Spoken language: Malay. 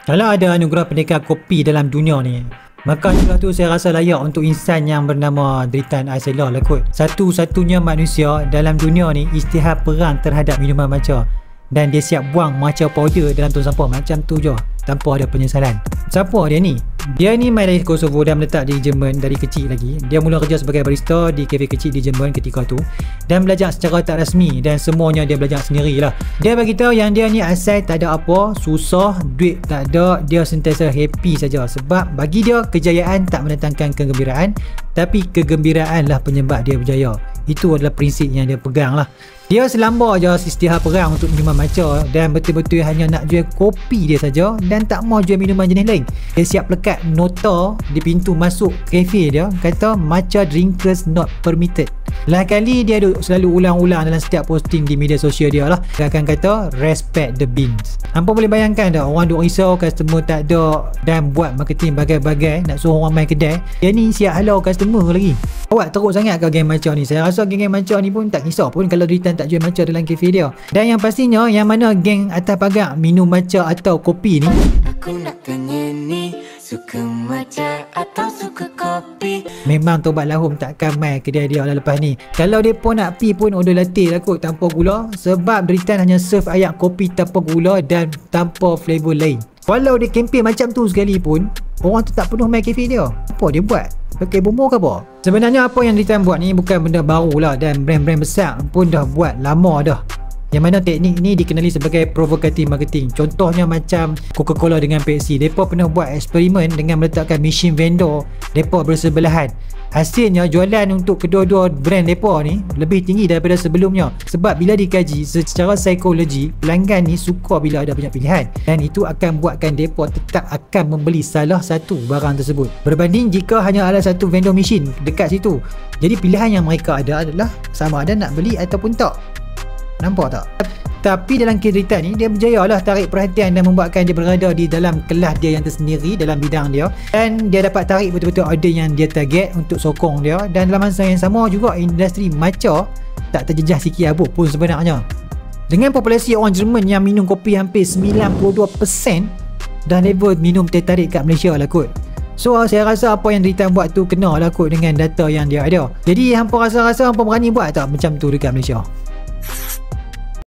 Kalau ada anugerah pendekar kopi dalam dunia ni, maka anugerah tu saya rasa layak untuk insan yang bernama Dritan Aisela lah kot. Satu-satunya manusia dalam dunia ni isytihar perang terhadap minuman matcha, dan dia siap buang matcha powder dalam tong sampah macam tu je tanpa ada penyesalan. Siapa dia ni? Dia ni main dari Kosovo dan menetap di Jerman dari kecil lagi. Dia mula kerja sebagai barista di kafe kecil di Jerman ketika tu dan belajar secara tak rasmi, dan semuanya dia belajar sendirilah. Dia beritahu yang dia ni asal tak ada apa, susah, duit tak ada, dia sentiasa happy saja sebab bagi dia kejayaan tak mendatangkan kegembiraan, tapi kegembiraan lah penyebab dia berjaya. Itu adalah prinsip yang dia pegang lah. Dia selamba je isytihar perang untuk minuman matcha dan betul-betul hanya nak jual kopi dia saja dan tak mau jual minuman jenis lain. Dia siap lekat nota di pintu masuk kafe dia, kata matcha drinkers not permitted. Lain kali dia selalu ulang-ulang dalam setiap posting di media sosial dia lah. Dia akan kata respect the beans. Hampa boleh bayangkan tak, orang duk risau customer tak ada dan buat marketing bagai-bagai nak suruh orang main kedai. Dia ni siap halau customer lagi. Awak teruk sangat ke geng matcha ni? Saya rasa geng matcha ni pun tak kisah pun kalau Dritan tak jual matcha dalam kafe dia. Dan yang pastinya, yang mana geng atas pagar minum matcha atau kopi ni? Aku nak tanya ni, suka matcha atau suka kopi? Memang Tobat Lahum takkan main kedai dia lah lepas ni. Kalau mereka nak pi pun order latte lah kot tanpa gula, sebab Dritan hanya serve ayak kopi tanpa gula dan tanpa flavor lain. Walau dia kempen macam tu sekalipun, orang tu tak penuh main kafe dia. Apa dia buat? Pakai bumbu ke apa? Sebenarnya apa yang Dritan buat ni bukan benda baru lah, dan brand-brand besar pun dah buat lama dah. Yang mana teknik ni dikenali sebagai provocative marketing. Contohnya macam Coca-Cola dengan Pepsi. Mereka pernah buat eksperimen dengan meletakkan mesin vendor mereka bersebelahan. Hasilnya jualan untuk kedua-dua brand mereka ni lebih tinggi daripada sebelumnya. Sebab bila dikaji secara psikologi, pelanggan ni suka bila ada banyak pilihan, dan itu akan buatkan mereka tetap akan membeli salah satu barang tersebut berbanding jika hanya ada satu vendor mesin dekat situ. Jadi pilihan yang mereka ada adalah sama ada nak beli ataupun tak. Nampak tak? Tapi dalam kes Dritan ni, dia berjaya lah tarik perhatian dan membuatkan dia berada di dalam kelas dia yang tersendiri dalam bidang dia, dan dia dapat tarik betul-betul order yang dia target untuk sokong dia. Dan dalam masa yang sama juga, industri matcha tak terjejah sikit abuk pun sebenarnya. Dengan populasi orang Jerman yang minum kopi hampir 92%, dah level minum teh tarik kat Malaysia lah kot. So saya rasa apa yang Dritan buat tu kena lah kot dengan data yang dia ada. Jadi hampa rasa-rasa hampa berani buat tak macam tu dekat Malaysia?